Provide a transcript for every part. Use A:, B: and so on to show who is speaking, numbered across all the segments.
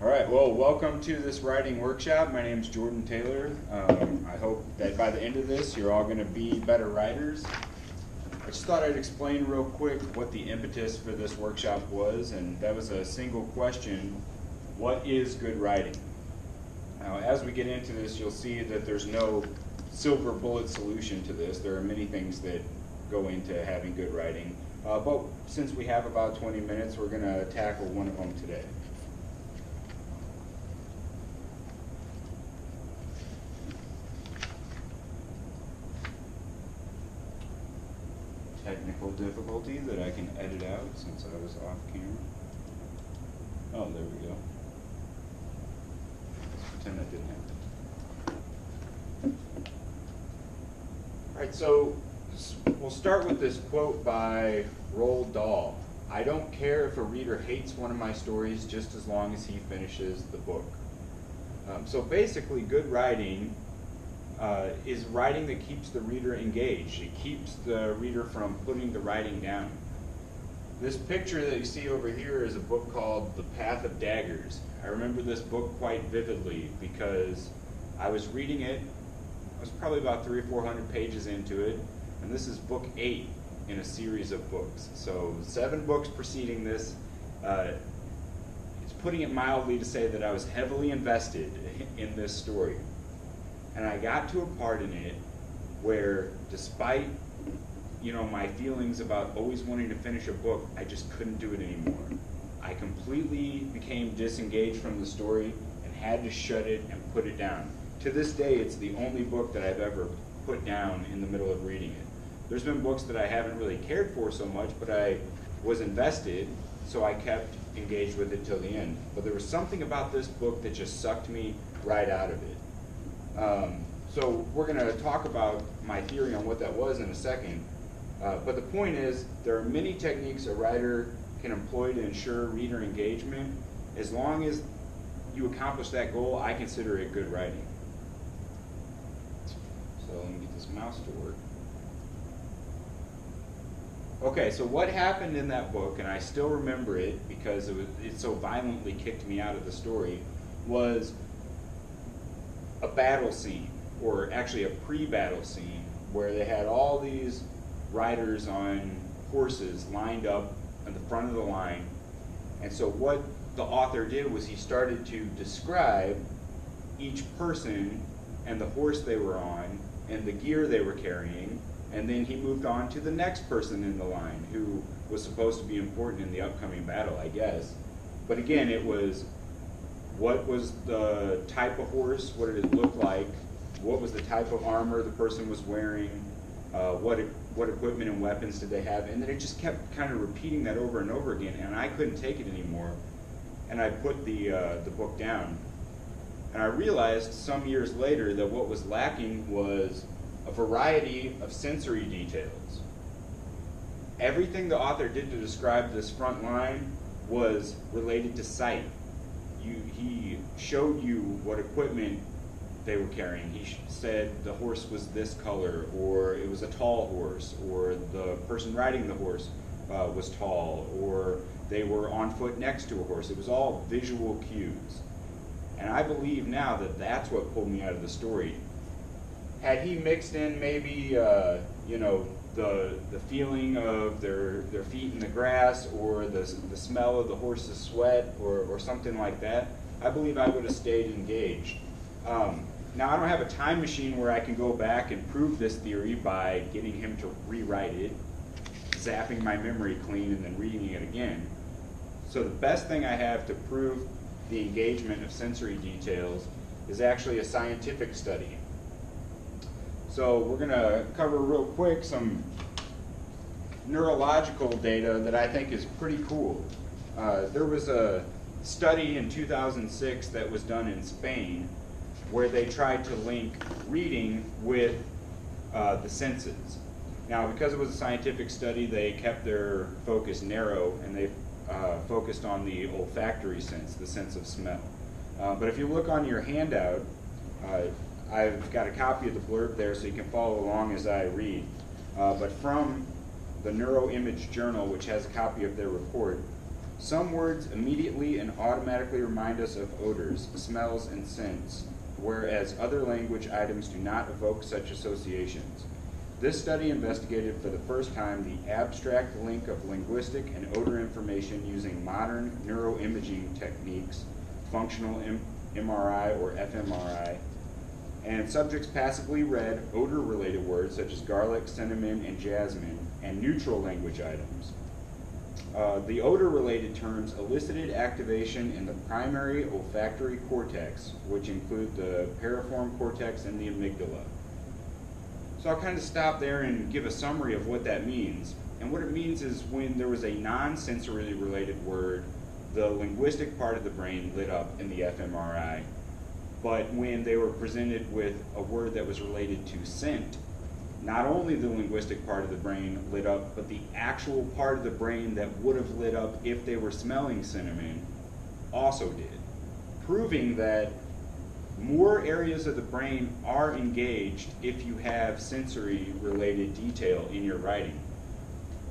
A: All right, well, welcome to this writing workshop. My name is Jordan Taylor. I hope that by the end of this, you're all going to be better writers. I just thought I'd explain real quick what the impetus for this workshop was, and that was a single question: what is good writing? Now, as we get into this, you'll see that there's no silver bullet solution to this. There are many things that go into having good writing, but since we have about 20 minutes, we're going to tackle one of them today. Technical difficulty that I can edit out since I was off camera. Oh, there we go. Let's pretend that didn't happen. All right, so we'll start with this quote by Roald Dahl. "I don't care if a reader hates one of my stories just as long as he finishes the book." So basically, good writing is writing that keeps the reader engaged. It keeps the reader from putting the writing down. This picture that you see over here is a book called The Path of Daggers. I remember this book quite vividly because I was reading it. I was probably about 300 or 400 pages into it, and this is book 8 in a series of books. So 7 books preceding this. It's putting it mildly to say that I was heavily invested in this story. And I got to a part in it where, despite my feelings about always wanting to finish a book, I just couldn't do it anymore. I completely became disengaged from the story and had to shut it and put it down. To this day, it's the only book that I've ever put down in the middle of reading it. There's been books that I haven't really cared for so much, but I was invested, so I kept engaged with it till the end. But there was something about this book that just sucked me right out of it. So we're going to talk about my theory on what that was in a second. But the point is, there are many techniques a writer can employ to ensure reader engagement. As long as you accomplish that goal, I consider it good writing. So let me get this mouse to work. Okay, so what happened in that book, and I still remember it because it so violently kicked me out of the story, was a battle scene, or actually a pre-battle scene, where they had all these riders on horses lined up at the front of the line. And so what the author did was he started to describe each person and the horse they were on and the gear they were carrying, and then he moved on to the next person in the line who was supposed to be important in the upcoming battle, I guess. But again, it was what was the type of horse, what did it look like, what was the type of armor the person was wearing, what equipment and weapons did they have, and then it just kept kind of repeating that over and over again, and I couldn't take it anymore, and I put the book down. And I realized some years later that what was lacking was a variety of sensory details. Everything the author did to describe this front line was related to sight. He showed you what equipment they were carrying. He said the horse was this color, or it was a tall horse, or the person riding the horse was tall, or they were on foot next to a horse. It was all visual cues. And I believe now that that's what pulled me out of the story. Had he mixed in maybe, the feeling of their feet in the grass, or the smell of the horse's sweat, or something like that, I believe I would have stayed engaged. Now, I don't have a time machine where I can go back and prove this theory by getting him to rewrite it, zapping my memory clean, and then reading it again. So the best thing I have to prove the engagement of sensory details is actually a scientific study. So we're going to cover real quick some neurological data that I think is pretty cool. There was a study in 2006 that was done in Spain where they tried to link reading with the senses. Now, because it was a scientific study, they kept their focus narrow, and they focused on the olfactory sense, the sense of smell. But if you look on your handout, I've got a copy of the blurb there so you can follow along as I read. But from the Neuroimage Journal, which has a copy of their report, Some words immediately and automatically remind us of odors, smells, and scents, whereas other language items do not evoke such associations. This study investigated for the first time the abstract link of linguistic and odor information using modern neuroimaging techniques, functional MRI or fMRI, and subjects passively read odor-related words such as garlic, cinnamon, and jasmine, and neutral language items. The odor-related terms elicited activation in the primary olfactory cortex, which include the piriform cortex and the amygdala. So I'll kind of stop there and give a summary of what that means. And what it means is when there was a non-sensory related word, the linguistic part of the brain lit up in the fMRI. But when they were presented with a word that was related to scent, not only the linguistic part of the brain lit up, but the actual part of the brain that would have lit up if they were smelling cinnamon also did, proving that more areas of the brain are engaged if you have sensory-related detail in your writing.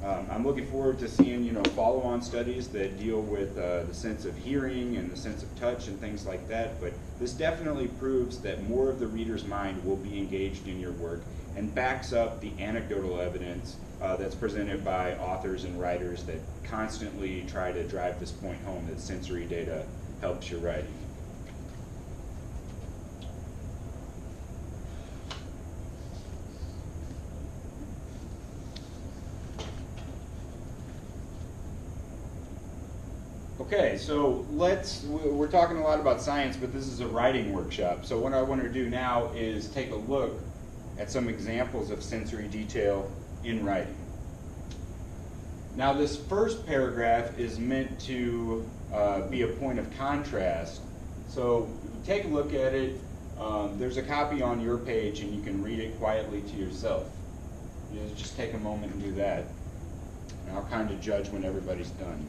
A: I'm looking forward to seeing, follow-on studies that deal with the sense of hearing and the sense of touch and things like that, but this definitely proves that more of the reader's mind will be engaged in your work and backs up the anecdotal evidence that's presented by authors and writers that constantly try to drive this point home that sensory data helps your writing. Okay, so we're talking a lot about science, but this is a writing workshop. So what I want to do now is take a look at some examples of sensory detail in writing. Now this first paragraph is meant to be a point of contrast. So take a look at it. There's a copy on your page and you can read it quietly to yourself. Just take a moment and do that. And I'll kind of judge when everybody's done.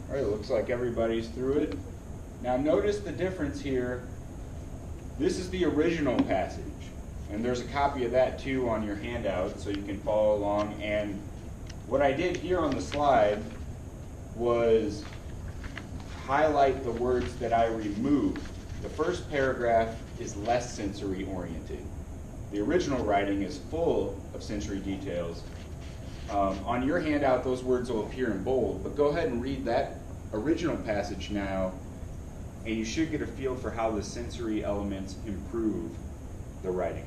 A: All right, it looks like everybody's through it. Now notice the difference here. This is the original passage, and there's a copy of that too on your handout so you can follow along. And what I did here on the slide was highlight the words that I removed. The first paragraph is less sensory oriented. The original writing is full of sensory details. On your handout, those words will appear in bold, but go ahead and read that original passage now, and you should get a feel for how the sensory elements improve the writing.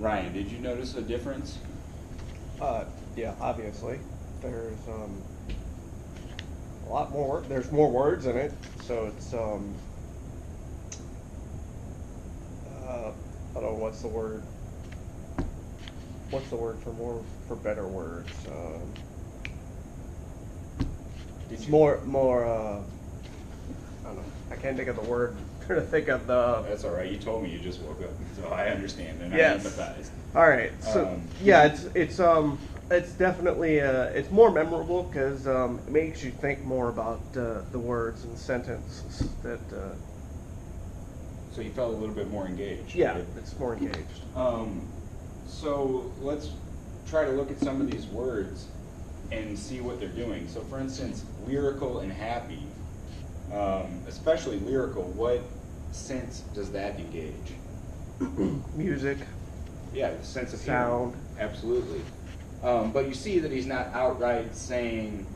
A: Ryan, did you notice a difference?
B: Yeah, obviously. There's a lot more. There's more words in it, so it's I don't know what's the word. What's the word for better words? It's more. I don't know. I can't think of the word. I'm trying to think of the.
A: That's all right. You told me you just woke up, so I understand and
B: yes.
A: I empathize.
B: All right. So yeah, it's definitely it's more memorable because it makes you think more about the words and sentences that.
A: So you felt a little bit more engaged.
B: Yeah,
A: right?
B: it's more engaged.
A: So let's try to look at some of these words and see what they're doing. So for instance, lyrical and happy, especially lyrical, what sense does that engage?
B: Music.
A: Yeah, the sense of
B: sound.
A: Hearing. Absolutely. But you see that he's not outright saying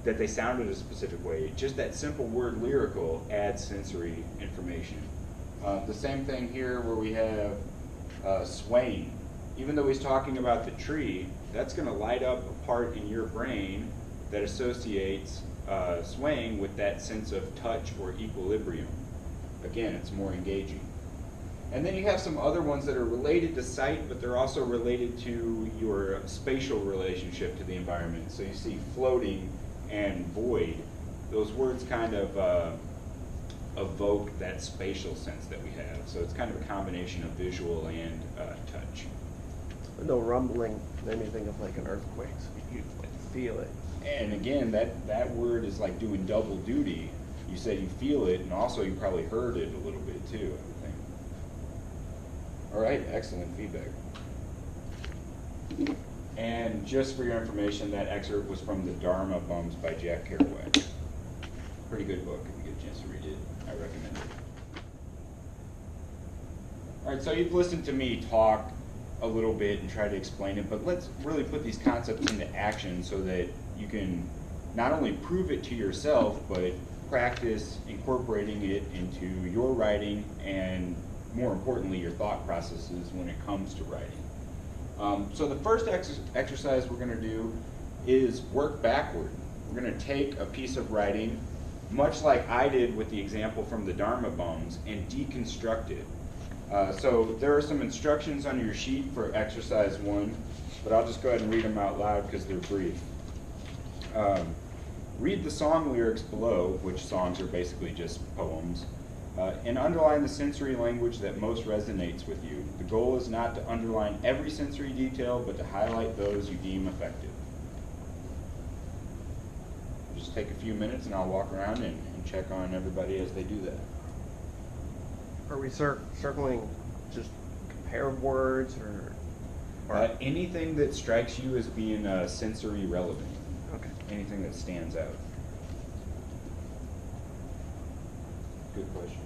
A: that they sounded a specific way. Just that simple word lyrical adds sensory information. The same thing here where we have swaying. even though he's talking about the tree, that's going to light up a part in your brain that associates swaying with that sense of touch or equilibrium. Again, it's more engaging. And then you have some other ones that are related to sight, but they're also related to your spatial relationship to the environment. So you see floating and void. Those words kind of evoke that spatial sense that we have. So it's kind of a combination of visual and touch.
B: No rumbling, anything of like an earthquake, so you feel it.
A: And again, that word is like doing double duty. You said you feel it, and also you probably heard it a little bit too, I would think. All right, excellent feedback. And just for your information, that excerpt was from The Dharma Bums by Jack Kerouac. Pretty good book. If you get a chance to read it, I recommend it. All right, so you've listened to me talk a little bit and try to explain it, but let's really put these concepts into action so that you can not only prove it to yourself, but practice incorporating it into your writing and, more importantly, your thought processes when it comes to writing. So the first exercise we're going to do is work backward. We're going to take a piece of writing, much like I did with the example from the Dharma Bums, and deconstruct it. So there are some instructions on your sheet for exercise 1, but I'll just go ahead and read them out loud because they're brief. Read the song lyrics below, which songs are basically just poems, and underline the sensory language that most resonates with you. The goal is not to underline every sensory detail, but to highlight those you deem effective. Just take a few minutes and I'll walk around and check on everybody as they do that.
B: Are we circling just compare words or
A: anything that strikes you as being sensory relevant?
B: Okay.
A: Anything that stands out? Good question.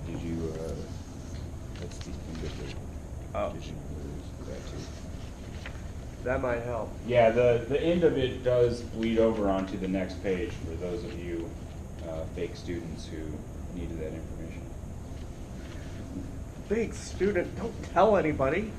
A: Did you, that's the end of the vision words, that too.
B: that might help.
A: Yeah, the end of it does bleed over onto the next page for those of you fake students who needed that information.
B: Big student, don't tell anybody.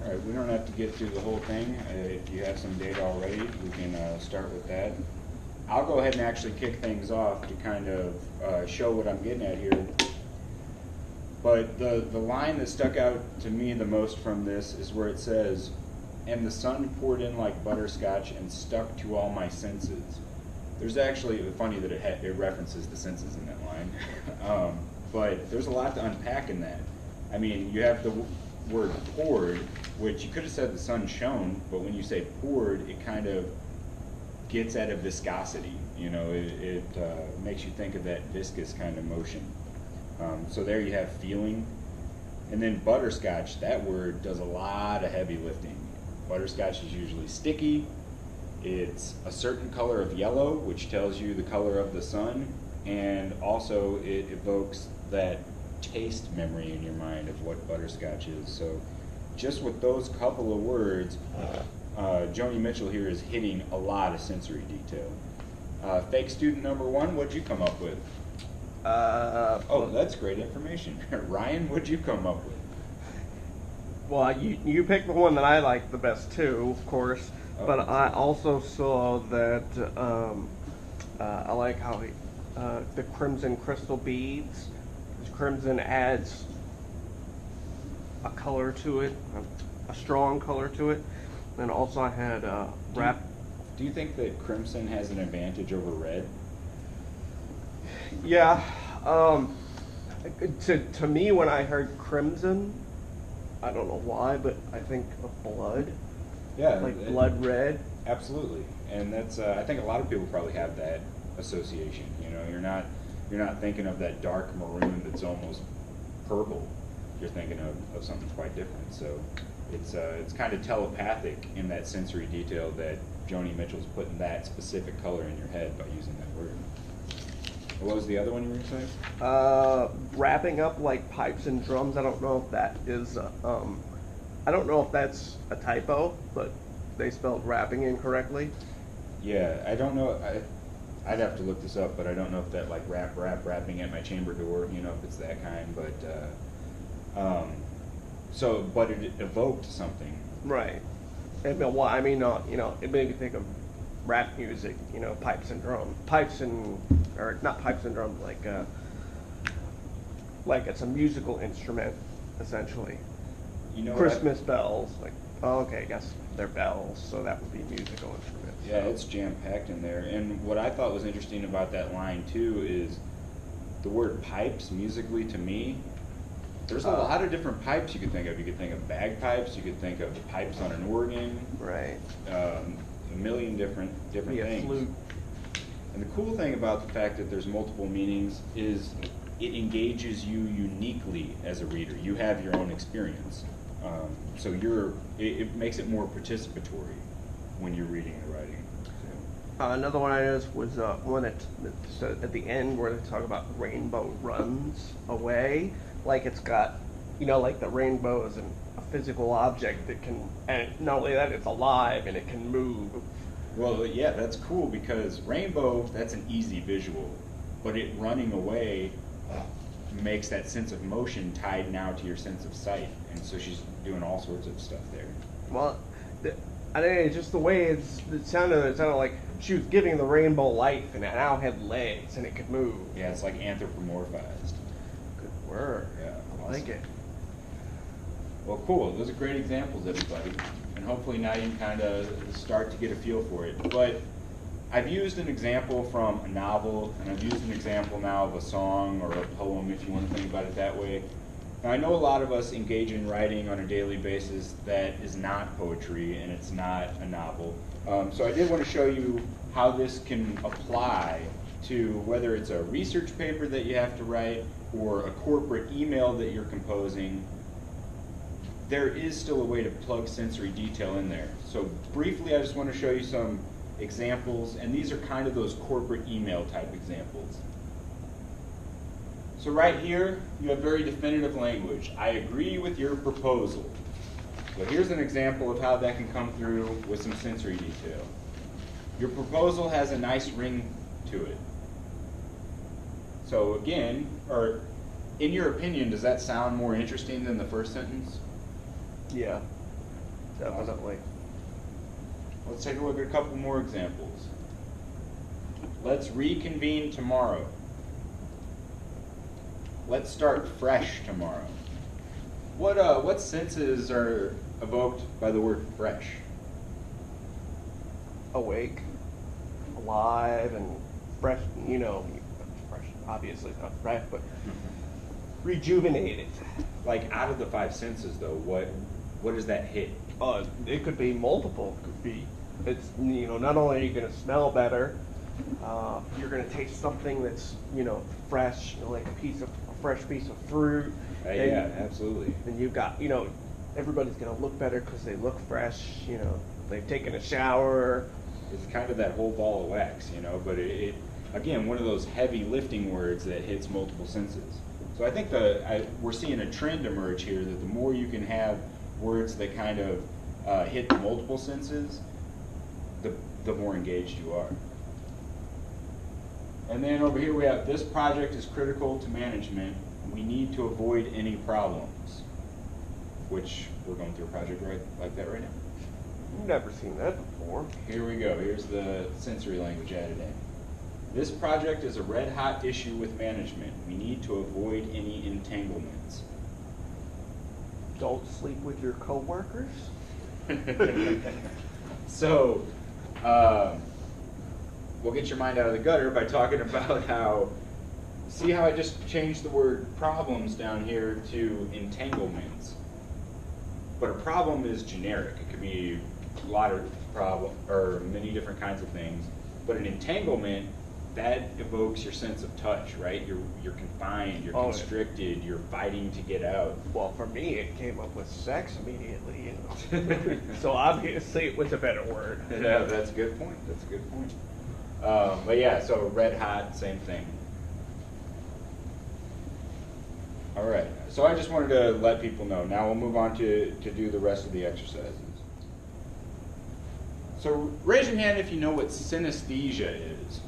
B: All right, we don't have to get through the whole thing. If you have some data already, we can start with that. I'll go ahead and actually kick things off to kind of show what I'm getting at here. But the line that stuck out to me the most from this is where it says, "And the sun poured in like butterscotch and stuck to all my senses." There's actually, funny that it references the senses in that line, but there's a lot to unpack in that. I mean, you have the word poured, which you could have said the sun shone, but when you say poured, it kind of gets at a viscosity. You know, it makes you think of that viscous kind of motion. So there you have feeling. And then butterscotch, that word does a lot of heavy lifting. Butterscotch is usually sticky, It's a certain color of yellow, which tells you the color of the sun, and also it evokes that taste memory in your mind of what butterscotch is. So just with those couple of words, Joni Mitchell here is hitting a lot of sensory detail. Fake student number one, what'd you come up with? Oh, that's great information. Ryan, what'd you come up with?
C: Well, you picked the one that I like the best too, of course.
B: Oh.
C: But I also saw that I like how the crimson crystal beads. Crimson adds a color to it, a strong color to it. And also I had wrap.
B: Do you think that crimson has an advantage over red?
C: Yeah. To me, when I heard crimson, I don't know why, but I think of blood.
B: Yeah,
C: Like blood red.
B: Absolutely, and that's I think a lot of people probably have that association. You know, you're not thinking of that dark maroon that's almost purple. You're thinking of something quite different. So it's kind of telepathic in that sensory detail that Joni Mitchell's putting that specific color in your head by using that word. What was the other one you were going to say?
C: Wrapping up like pipes and drums. I don't know if that is. I don't know if that's a typo, but they spelled wrapping incorrectly.
B: Yeah, I don't know. I'd have to look this up, but I don't know if that like wrapping at my chamber door. You know, if it's that kind. But it evoked something.
C: Right. And, well, I mean, you know, it made me think of rap music. You know, pipes and drums. Or not pipes and drums, like it's a musical instrument, essentially.
B: You know,
C: Christmas bells, like, oh, okay, I guess they're bells, so that would be musical instruments.
B: Yeah, it's jam-packed in there. And what I thought was interesting about that line, too, is the word pipes, musically, to me, there's a lot of different pipes you could think of. You could think of bagpipes, you could think of pipes on an organ.
C: Right.
B: A million different
C: Be a
B: things.
C: flute.
B: And the cool thing about the fact that there's multiple meanings is it engages you uniquely as a reader. You have your own experience. So it makes it more participatory when you're reading and writing.
C: Another one I noticed was one that said at the end where they talk about rainbow runs away. Like it's got, you know, like the rainbow is a physical object that can, and not only that, it's alive and it can move.
B: Well, yeah, that's cool because rainbow, that's an easy visual, but it running away makes that sense of motion tied now to your sense of sight, and so she's doing all sorts of stuff there.
C: Well, I think it's just the way it sounded like she was giving the rainbow life and it now had legs and it could move.
B: Yeah, it's like anthropomorphized.
C: Good word.
B: Yeah,
C: I like it.
B: Well, cool. Those are great examples, everybody. And hopefully now you can kind of start to get a feel for it. But I've used an example from a novel, and I've used an example now of a song or a poem, if you want to think about it that way. Now, I know a lot of us engage in writing on a daily basis that is not poetry, and it's not a novel. So I did want to show you how this can apply to whether it's a research paper that you have to write or a corporate email that you're composing. There is still a way to plug sensory detail in there. So briefly, I just want to show you some examples, and these are kind of those corporate email type examples. So right here, you have very definitive language. I agree with your proposal. So here's an example of how that can come through with some sensory detail. Your proposal has a nice ring to it. So again, or in your opinion, does that sound more interesting than the first sentence?
C: Yeah, definitely.
B: Let's take a look at a couple more examples. Let's reconvene tomorrow. Let's start fresh tomorrow. What senses are evoked by the word fresh?
C: Awake, alive, and fresh, you know, fresh, obviously not fresh, but rejuvenated.
B: Like out of the five senses though, what does that hit?
C: It could be multiple. It could be, it's, you know, not only are you going to smell better, you're going to taste something that's, you know, fresh, you know, like a fresh piece of fruit.
B: Yeah, absolutely.
C: And you've got, you know, everybody's going to look better because they look fresh, you know, they've taken a shower,
B: is kind of that whole ball of wax, you know, but it again, one of those heavy lifting words that hits multiple senses. So I think we're seeing a trend emerge here that the more you can have words that kind of hit the multiple senses, the more engaged you are. And then over here we have, this project is critical to management. We need to avoid any problems, which we're going through a project like that right now.
C: Never seen that before.
B: Here we go. Here's the sensory language added in. This project is a red hot issue with management. We need to avoid any entanglements.
C: Don't sleep with your coworkers.
B: So, we'll get your mind out of the gutter by talking about how, see how I just changed the word problems down here to entanglements. But a problem is generic. It could be a lot of problem or many different kinds of things. But an entanglement, that evokes your sense of touch, right? You're confined, you're constricted, you're fighting to get out.
C: Well, for me, it came up with sex immediately, you know. So obviously it was a better word.
B: Yeah, that's a good point. That's a good point. But yeah, so red hot, same thing. All right, so I just wanted to let people know. Now we'll move on to do the rest of the exercises. So raise your hand if you know what synesthesia is.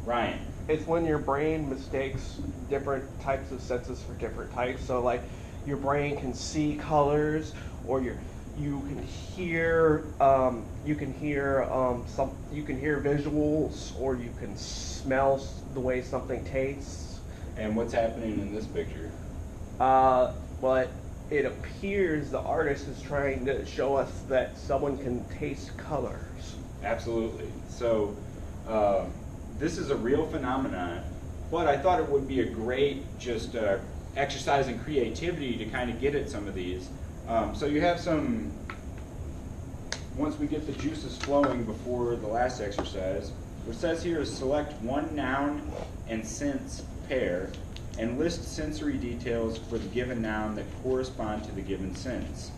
B: Ryan.
C: It's when your brain mistakes different types of senses for different types. So like your brain can see colors, or you can hear visuals, or you can smell the way something tastes.
B: And what's happening in this picture?
C: But it appears the artist is trying to show us that someone can taste colors.
B: Absolutely. So this is a real phenomenon, but I thought it would be a great just exercise in creativity to kind of get at some of these. So you have some, once we get the juices flowing before the last exercise, what it says here is select one noun and sense pair and list sensory details for the given noun that correspond to the given sense.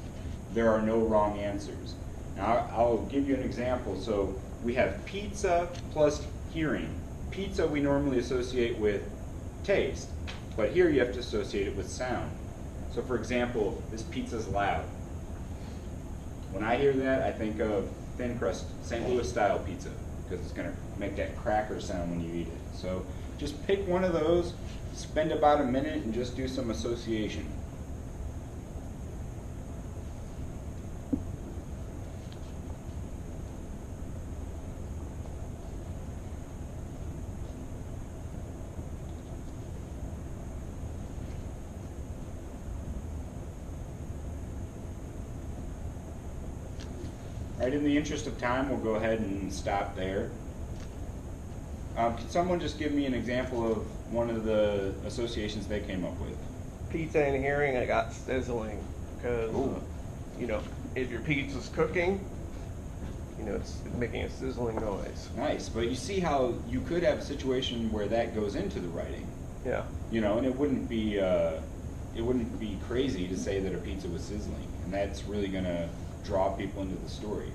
B: There are no wrong answers. Now I'll give you an example. So we have pizza plus hearing. Pizza we normally associate with taste, but here you have to associate it with sound. So for example, this pizza's loud. When I hear that, I think of thin crust, St. Louis style pizza, because it's going to make that cracker sound when you eat it. So just pick one of those, spend about a minute, and just do some association. Right, in the interest of time, we'll go ahead and stop there. Can someone just give me an example of one of the associations they came up with?
C: Pizza and hearing, I got sizzling, because you know, if your pizza's cooking, you know, it's making a sizzling noise.
B: Nice, but you see how you could have a situation where that goes into the writing.
C: Yeah.
B: You know, and it wouldn't be crazy to say that a pizza was sizzling, and that's really going to draw people into the story.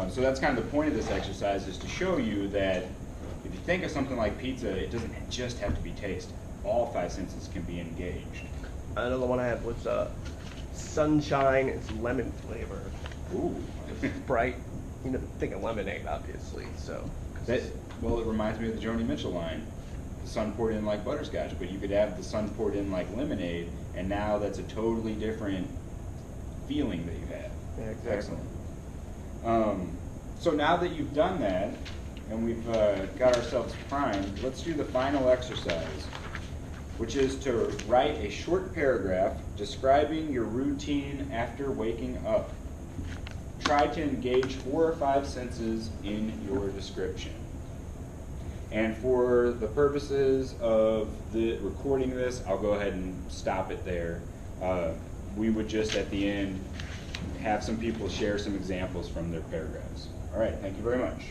B: So that's kind of the point of this exercise, is to show you that if you think of something like pizza, it doesn't just have to be taste. All five senses can be engaged.
C: Another one I had was sunshine. It's lemon flavor.
B: Ooh.
C: Bright. You know, think of lemonade, obviously. So.
B: Well, it reminds me of the Joni Mitchell line. The sun poured in like butterscotch, but you could have the sun poured in like lemonade, and now that's a totally different feeling that you have.
C: Yeah, exactly.
B: Excellent. So now that you've done that, and we've got ourselves primed, let's do the final exercise, which is to write a short paragraph describing your routine after waking up. Try to engage 4 or 5 senses in your description. And for the purposes of the recording this, I'll go ahead and stop it there. We would just at the end have some people share some examples from their paragraphs. All right, thank you very much.